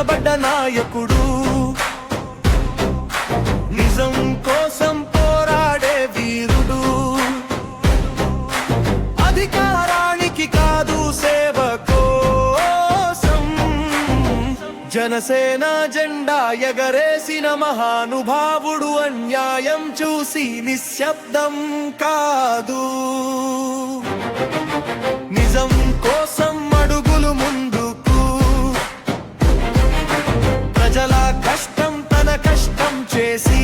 నిలబడ్డ నాయకుడు, నిజం కోసం పోరాడే వీరుడు, అధికారానికి కాదు సేవ కోసం జనసేన జెండా ఎగరేసిన మహానుభావుడు, అన్యాయం చూసి నిశ్శబ్దం కాదు, నిజం కోసం అడుగులు ముందుకు, ప్రజల కష్టం తన కష్టం చేసి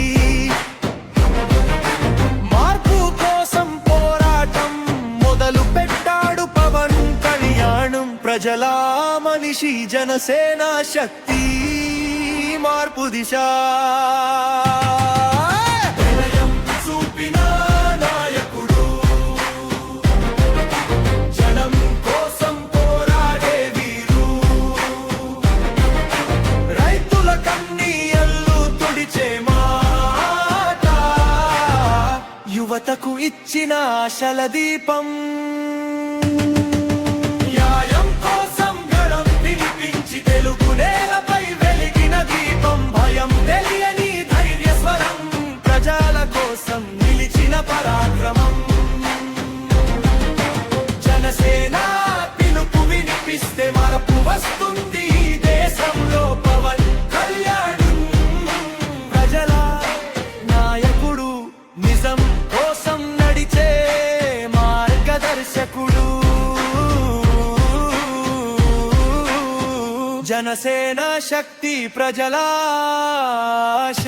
మార్పు కోసం పోరాటం మొదలు పెట్టాడు పవన్ కళ్యాణం. ప్రజల మనిషి, జనసేన శక్తి, మార్పు దిశ. యువతకు ఇచ్చిన ఆశల దీపం, న్యాయం కోసం గళం వినిపించి తెలుగు నేలపై వెలిగిన దీపం, భయం తెలియని ధైర్య స్వరం, ప్రజల కోసం నిలిచిన పరాక్రమం. జనసేన పిలుపు వినిపిస్తే మార్పు వస్తుంది ఈ దేశంలో. పవన్ కళ్యాణ్ ప్రజల నాయకుడు, నిజం కోసం నడిచే మార్గదర్శకుడు, జనసేన శక్తి, ప్రజల ఆశ.